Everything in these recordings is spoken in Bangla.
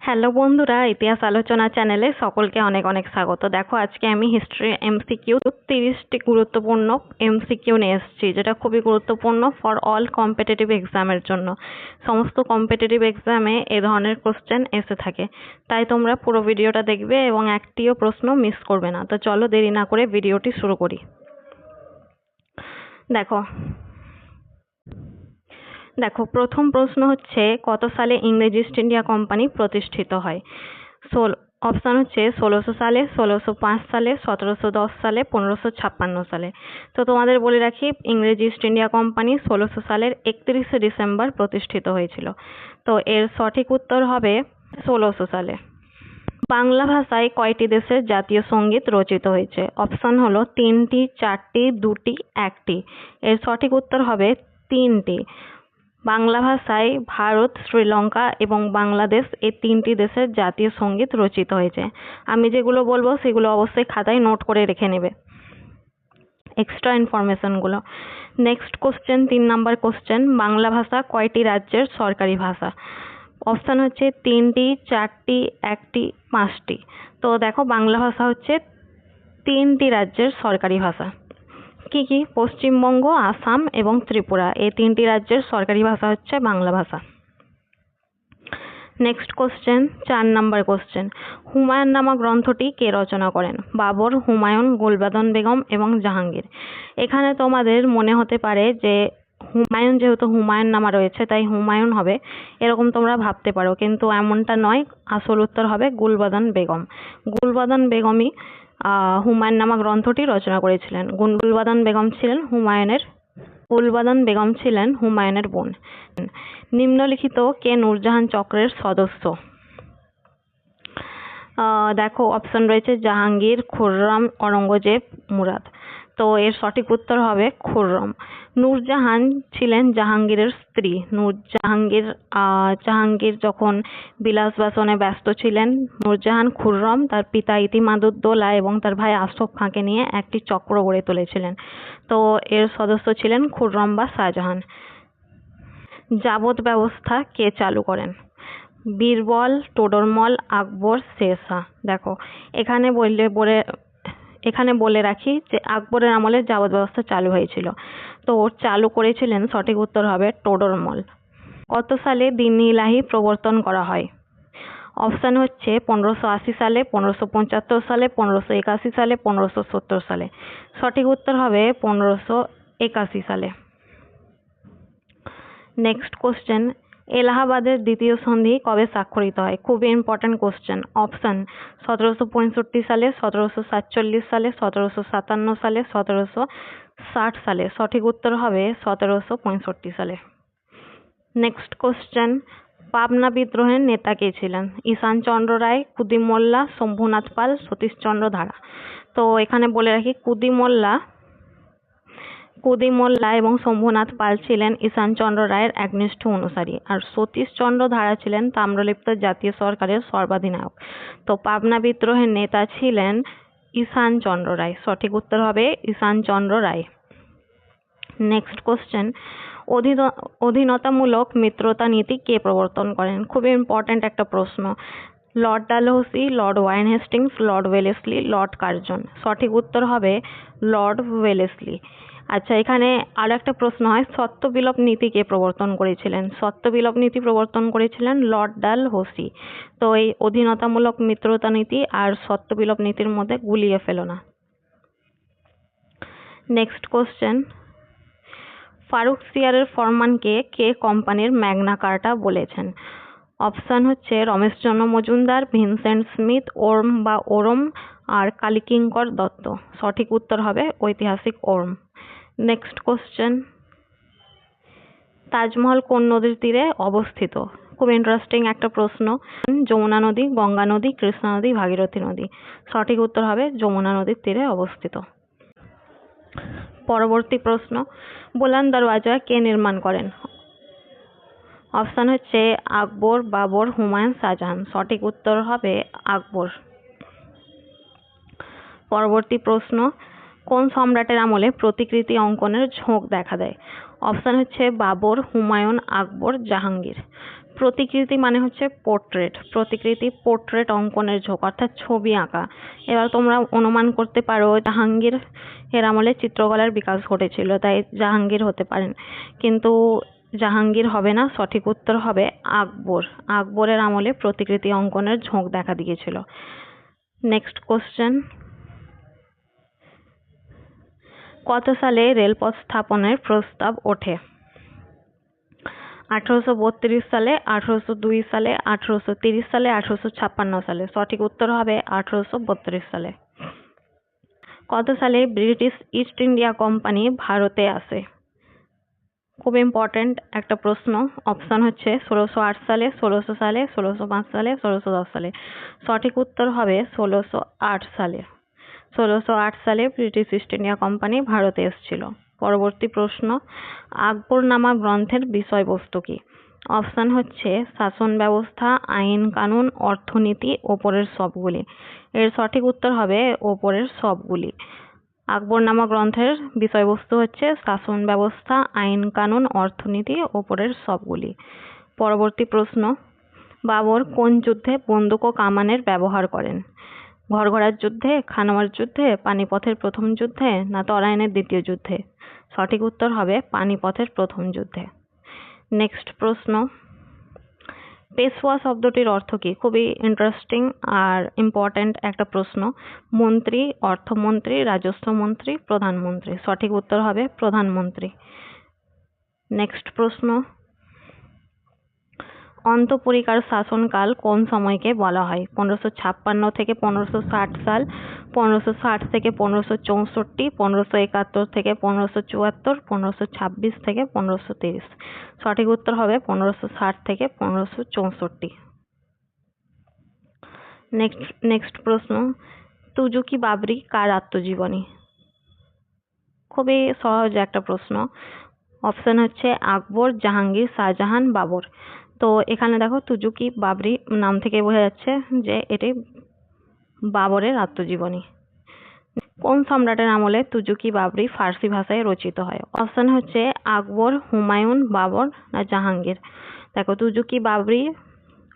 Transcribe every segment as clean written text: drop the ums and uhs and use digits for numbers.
হ্যালো বন্ধুরা, ইতিহাস আলোচনা চ্যানেলে সকলকে অনেক অনেক স্বাগত। দেখো, আজকে আমি হিস্ট্রি এমসিকিউ 30টি গুরুত্বপূর্ণ এমসিকিউ নিয়ে এসেছি, যেটা খুবই গুরুত্বপূর্ণ ফর অল কম্পিটিটিভ এক্সামের জন্য। সমস্ত কম্পিটিটিভ এক্সামে এ ধরনের কোশ্চেন এসে থাকে, তাই তোমরা পুরো ভিডিওটা দেখবে এবং একটিও প্রশ্ন মিস করবে না। তো চলো দেরি না করে ভিডিওটি শুরু করি। দেখো, প্রথম প্রশ্ন হচ্ছে, কত সালে ইংরেজ ইস্ট ইন্ডিয়া কোম্পানি প্রতিষ্ঠিত হয়? অপশান হচ্ছে 1600 সালে, 1605 সালে, 1710 সালে, 1556 সালে। তো তোমাদের বলে রাখি, ইংরেজ ইস্ট ইন্ডিয়া কোম্পানি 1600 সালের 31শে ডিসেম্বর প্রতিষ্ঠিত হয়েছিল। তো এর সঠিক উত্তর হবে 1600 সালে। বাংলা ভাষায় কয়টি দেশের জাতীয় সঙ্গীত রচিত হয়েছে? অপশন হলো 3টি, 4টি, 2টি, 1টি। এর সঠিক উত্তর হবে 3টি। বাংলা ভাষায় ভারত, শ্রীলঙ্কা এবং বাংলাদেশ এই 3টি দেশের জাতীয় সঙ্গীত রচিত হয়েছে। আমি যেগুলো বলবো সেগুলো অবশ্যই খাতায় নোট করে রেখে নেবে, এক্সট্রা ইনফরমেশনগুলো। Next question, 3 number question, Bangla ভাষা কয়টি রাজ্যের সরকারি ভাষা? অপশান হচ্ছে 3টি, 4টি, 1টি, 5টি। তো দেখো, বাংলা ভাষা হচ্ছে 3টি রাজ্যের সরকারি ভাষা। কি কি? পশ্চিমবঙ্গ, আসাম এবং ত্রিপুরা, এই 3টি রাজ্যের সরকারি ভাষা হচ্ছে বাংলা ভাষা। Next question, 4 number question, Humayun নামা গ্রন্থটি কে রচনা করেন? বাবর, হুমায়ুন, গুলবাদন বেগম এবং জাহাঙ্গীর। এখানে তোমাদের মনে হতে পারে যে হুমায়ুন, যেহেতু হুমায়ুন নামা রয়েছে তাই হুমায়ুন হবে, এরকম তোমরা ভাবতে পারো, কিন্তু এমনটা নয়। আসল উত্তর হবে গুলবাদন বেগম। গুলবাদন বেগমই হুমায়ুন নামা গ্রন্থটি রচনা করেছিলেন। গুলবাদন বেগম ছিলেন হুমায়ুনের বোন। নিম্নলিখিত কে নূরজাহান চক্রের সদস্য? দেখো, অপশন রয়েছে জাহাঙ্গীর, খুররম, অরঙ্গজেব, মুরাদ। তো এর সঠিক উত্তর হবে খুররম। নূরজাহান ছিলেন জাহাঙ্গীরের স্ত্রী। জাহাঙ্গীর যখন বিলাস বাসনে ব্যস্ত ছিলেন, নূরজাহান খুররম তার পিতা ইতিমাদ-উদ-দৌলা এবং তার ভাই আশফাক খাঁকে নিয়ে একটি চক্র গড়ে তুলেছিলেন। তো এর সদস্য ছিলেন খুররম বা শাহজাহান। যাবত ব্যবস্থা কে চালু করেন? বীরবল, টোডরমল, আকবর, শেরশাহ। দেখো, এখানে বলে রাখি যে আকবরের আমলে যাবত ব্যবস্থা চালু হয়েছিল। তো চালু করেছিলেন, সঠিক উত্তর হবে টোডরমল। কত সালে দিন ইলাহি প্রবর্তন করা হয়? অপশান হচ্ছে 1580 সালে, 1575 সালে, 1581 সালে, 1570 সালে। সঠিক উত্তর হবে 1581 সালে। নেক্সট কোশ্চেন, এলাহাবাদের দ্বিতীয় সন্ধি কবে স্বাক্ষরিত হয়? খুবই ইম্পর্টেন্ট কোশ্চেন। অপশান 1765 সালে, 1747 সালে, 1757 সালে, 1760 সালে। সঠিক উত্তর হবে 1765 সালে। নেক্সট কোশ্চেন, পাবনা বিদ্রোহের নেতা কে ছিলেন? ঈশানচন্দ্র রায়, কুদি মোল্লা, শম্ভুনাথ পাল, সতীশচন্দ্র ধারা। তো এখানে বলে রাখি, কুদি মোল্লা এবং শম্ভুনাথ পাল ছিলেন ঈশানচন্দ্র রায়ের একনিষ্ঠ অনুসারী, আর সতীশচন্দ্র ধারা ছিলেন তাম্রলিপ্ত জাতীয় সরকারের সর্বাধিনায়ক। তো পাবনা বিদ্রোহের নেতা ছিলেন ঈশানচন্দ্র রায়। সঠিক উত্তর হবে ঈশানচন্দ্র রায়। নেক্সট কোশ্চেন, অধীনতামূলক মিত্রতা নীতি কে প্রবর্তন করেন? খুবই ইম্পর্ট্যান্ট একটা প্রশ্ন। Lord Dalhousie, Lord Warren Hastings, Lord Wellesley, Lord Curzon. সঠিক উত্তর হবে লর্ড ওয়েলেসলি। আচ্ছা, এখানে আর একটা প্রশ্ন হয়, সত্য বিলোপ নীতি কে প্রবর্তন করেছিলেন? সত্য বিলোপ নীতি প্রবর্তন করেছিলেন লর্ড ডালহৌসি। তো এই অধীনতামূলক মিত্রতা নীতি আর সত্য বিলোপ নীতির মধ্যে গুলিয়ে ফেলো না। নেক্সট কোশ্চেন, ফারুকসিয়ারের ফরমানকে কে কোম্পানির ম্যাগনা কার্টা বলেছেন? অপশান হচ্ছে রমেশচন্দ্র মজুমদার, ভিনসেন্ট স্মিথ, ওরম আর কালীকিঙ্কর দত্ত। সঠিক উত্তর হবে ঐতিহাসিক ওরম। নেক্সট কোশ্চেন, তাজমহল কোন নদীর তীরে অবস্থিত? খুব ইন্টারেস্টিং একটা প্রশ্ন। যমুনা নদী, গঙ্গা নদী, কৃষ্ণা নদী, ভাগীরথী নদী। সঠিক উত্তর হবে যমুনা নদীর তীরে অবস্থিত। পরবর্তী প্রশ্ন, বুলন্দ দরওয়াজা কে নির্মাণ করেন? অপশান হচ্ছে আকবর, বাবর, হুমায়ুন, শাহজাহান। সঠিক উত্তর হবে আকবর। পরবর্তী প্রশ্ন, কোন সম্রাটের আমলে প্রতিকৃতি অঙ্কনের ঝোঁক দেখা দেয়? অপশান হচ্ছে বাবর, হুমায়ুন, আকবর, জাহাঙ্গীর। প্রতিকৃতি মানে হচ্ছে পোর্ট্রেট, প্রতিকৃতি পোর্ট্রেট অঙ্কনের ঝোঁক অর্থাৎ ছবি আঁকা। এবার তোমরা অনুমান করতে পারো জাহাঙ্গীর এর আমলে চিত্রকলার বিকাশ ঘটেছিল, তাই জাহাঙ্গীর হতে পারেন, কিন্তু জাহাঙ্গীর হবে না, সঠিক উত্তর হবে আকবর। আকবরের আমলে প্রতিকৃতি অঙ্কনের ঝোঁক দেখা দিয়েছিল। নেক্সট কোশ্চেন, কত সালে রেলপথ স্থাপনের প্রস্তাব ওঠে? 1832 সালে, 1802 সালে, 1830 সালে, 1856 সালে। সঠিক উত্তর হবে 1832 সালে। কত সালে ব্রিটিশ ইস্ট ইন্ডিয়া কোম্পানি ভারতে আসে? খুব ইম্পর্টেন্ট একটা প্রশ্ন। অপশন হচ্ছে 1608 সালে, 1600 সালে, 1605 সালে, 1610 সালে। সঠিক উত্তর হবে 1608 সালে। 1608 সালে ব্রিটিশ ইস্ট ইন্ডিয়া কোম্পানি ভারতে এসেছিল। পরবর্তী প্রশ্ন, আকবরনামা গ্রন্থের বিষয়বস্তু কি? অপশন হচ্ছে শাসন ব্যবস্থা, আইন কানুন, অর্থনীতি, ওপরের সবগুলি। এর সঠিক উত্তর হবে ওপরের সবগুলি। আকবরনামা গ্রন্থের বিষয়বস্তু হচ্ছে শাসন ব্যবস্থা, আইন কানুন, অর্থনীতি, ওপরের সবগুলি। পরবর্তী প্রশ্ন, বাবর কোন যুদ্ধে বন্দুক ও কামানের ব্যবহার করেন? ঘরঘরার যুদ্ধে, খানোয়ার যুদ্ধে, পানিপথের প্রথম যুদ্ধে, না তরাইনের দ্বিতীয় যুদ্ধে? সঠিক উত্তর হবে পানিপথের প্রথম যুদ্ধে। নেক্সট প্রশ্ন, পেশওয়া শব্দটির অর্থ কি? খুবই ইন্টারেস্টিং আর ইম্পর্ট্যান্ট একটা প্রশ্ন। মন্ত্রী, অর্থমন্ত্রী, রাজস্ব মন্ত্রী, প্রধানমন্ত্রী। সঠিক উত্তর হবে প্রধানমন্ত্রী। নেক্সট প্রশ্ন, অন্তঃপুরিকার শাসনকাল কোন সময়কে বলা হয়? 1556 থেকে 1560 সাল, 1560 থেকে 1564, 1571 থেকে 1574, 1526 থেকে 1530। সঠিক উত্তর হবে 1560 থেকে 1564। নেক্সট প্রশ্ন, তুজুকি বাবরি কার আত্মজীবনী? খুবই সহজ একটা প্রশ্ন। অপশন হচ্ছে আকবর, জাহাঙ্গীর, শাহজাহান, বাবর। তো এখানে দেখো তুজুকি বাবরি নাম থেকে বোঝা যাচ্ছে যে এটি বাবরের আত্মজীবনী। কোন সম্রাটের আমলে তুজুকি বাবরি ফার্সি ভাষায় রচিত হয়? অপশন হচ্ছে আকবর, হুমায়ুন, বাবর, না জাহাঙ্গীর। দেখো তুজুকি বাবরি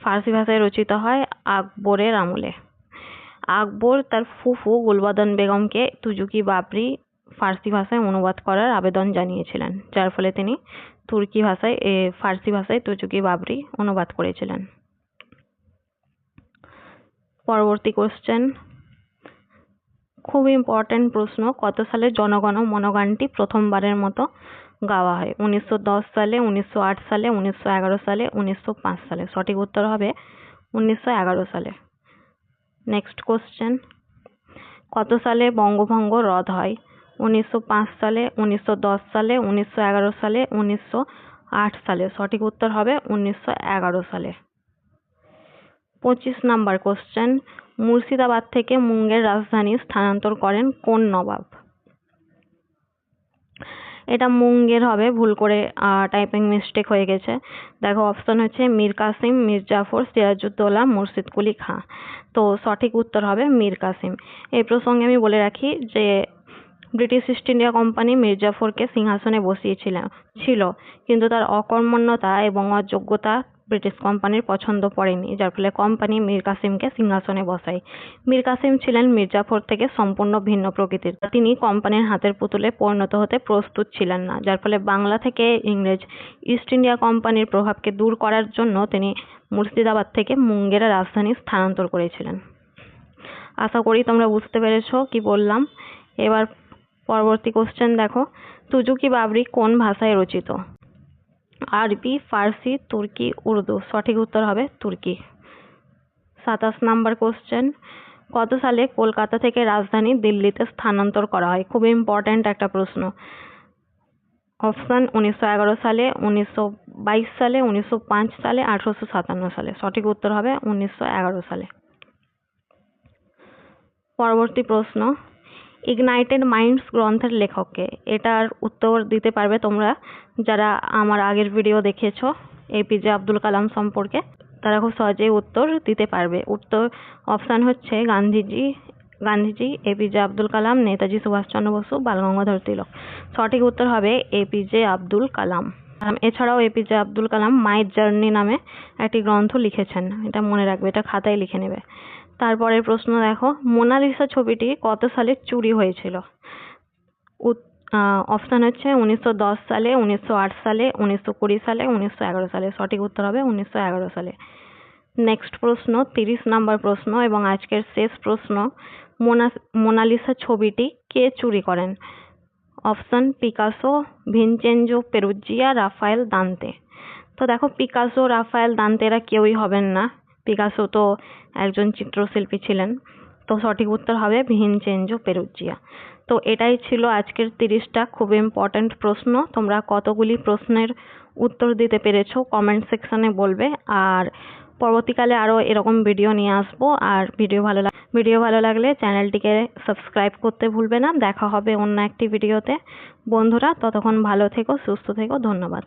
ফার্সি ভাষায় রচিত হয় আকবরের আমলে। আকবর তার ফুফু গুলবদন বেগমকে তুজুকি বাবরি ফার্সি ভাষায় অনুবাদ করার আবেদন জানিয়েছিলেন, যার ফলে তিনি ফার্সি ভাষায় তুজুকি বাবরি অনুবাদ করেছিলেন। পরবর্তী কোশ্চেন, খুব ইম্পর্টেন্ট প্রশ্ন। কত সালে জনগণ মন গানটি প্রথমবারের মতো গাওয়া হয়? 1910 সালে, 1908 সালে, 1911 সালে, 1905 সালে। সঠিক উত্তর হবে 1911 সালে। নেক্সট কোশ্চেন, কত সালে বঙ্গভঙ্গ রদ হয়? 1905 সালে, 1910 সালে, 1911 সালে, 1908 সালে। সঠিক উত্তর হবে 1911 সালে। 25 নাম্বার কোশ্চেন, মুর্শিদাবাদ থেকে মুঙ্গের রাজধানী স্থানান্তর করেন কোন নবাব? এটা মুঙ্গের হবে, ভুল করে টাইপিং মিস্টেক হয়ে গেছে। দেখো অপশন হচ্ছে মীর কাসিম, মীর জাফর, সিরাজউদ্দৌলা, মুর্শিদ কুলি খাঁ। তো সঠিক উত্তর হবে মীর কাসিম। এই প্রসঙ্গে আমি বলে রাখি যে British East India Company Mir জাফরকে সিংহাসনে ছিল, কিন্তু তার অকর্মণ্যতা এবং অযোগ্যতা ব্রিটিশ কোম্পানির পছন্দ পড়েনি, যার ফলে কোম্পানি মীর কাসিমকে সিংহাসনে বসায়। মীর কাসিম ছিলেন মীর জাফর থেকে সম্পূর্ণ ভিন্ন প্রকৃতির। তিনি কোম্পানির হাতের পুতুলে পরিণত হতে প্রস্তুত ছিলেন না, যার ফলে বাংলা থেকে ইংরেজ ইস্ট ইন্ডিয়া কোম্পানির প্রভাবকে দূর করার জন্য তিনি মুর্শিদাবাদ থেকে মুঙ্গের রাজধানী স্থানান্তর করেছিলেন। আশা করি তোমরা বুঝতে পেরেছো কি বললাম। এবার পরবর্তী কোশ্চেন দেখো, তুজুকি বাবরি কোন ভাষায় রচিত? আরবি, ফার্সি, তুর্কি, উর্দু। সঠিক উত্তর হবে তুর্কি। 27 নাম্বার কোশ্চেন, কত সালে কলকাতা থেকে রাজধানী দিল্লিতে স্থানান্তর করা হয়? খুব ইম্পর্ট্যান্ট একটা প্রশ্ন। অপশন 1911 সালে, 1922 সালে, 1905 সালে, 1857 সালে। সঠিক উত্তর হবে 1911 সালে। পরবর্তী প্রশ্ন, ইগনাইটেড মাইন্ডস গ্রন্থের লেখককে? এটার উত্তর দিতে পারবে তোমরা যারা আমার আগের ভিডিও দেখেছো এপিজে আব্দুল কালাম সম্পর্কে, তারা খুব সহজেই উত্তর দিতে পারবে। উত্তর অপশন হচ্ছে গান্ধীজি, এপিজে আব্দুল কালাম, নেতাজি সুভাষচন্দ্র বসু, বাল গঙ্গাধর তিলক। সঠিক উত্তর হবে এপিজে আব্দুল কালাম। এছাড়াও APJ Abdul Kalam my journey নামে একটি গ্রন্থ লিখেছেন। এটা মনে রাখবে, এটা খাতায় লিখে নেবে। তারপরের প্রশ্ন দেখো, মোনালিসা ছবিটি কত সালে চুরি হয়েছিল? অপশান হচ্ছে 1910 সালে, 1908 সালে, 1920 সালে, 1911 সালে। সঠিক উত্তর হবে 1911 সালে। নেক্সট প্রশ্ন 30 নাম্বার প্রশ্ন এবং আজকের শেষ প্রশ্ন, মোনালিসা ছবিটি কে চুরি করেন? Option Picasso, Vincenzo Peruggia, Raphael Dante. তো দেখো, পিকাসো, রাফায়েল দান্তে এরা কেউই হবেন না। পিকাসো তো একজন চিত্রশিল্পী ছিলেন। তো সঠিক উত্তর হবে ভিনচেনজো পেরুজিয়া। তো এটাই ছিল আজকের 30টা খুব ইম্পর্ট্যান্ট প্রশ্ন। তোমরা কতগুলি প্রশ্নের উত্তর দিতে পেরেছো কমেন্ট সেকশনে বলবে। আর পরবর্তীকালে আরও এরকম ভিডিও নিয়ে আসবো। আর ভিডিও ভালো লাগলে চ্যানেলটিকে সাবস্ক্রাইব করতে ভুলবে না। দেখা হবে অন্য একটি ভিডিওতে। বন্ধুরা, ততক্ষণ ভালো থেকো, সুস্থ থেকো। ধন্যবাদ।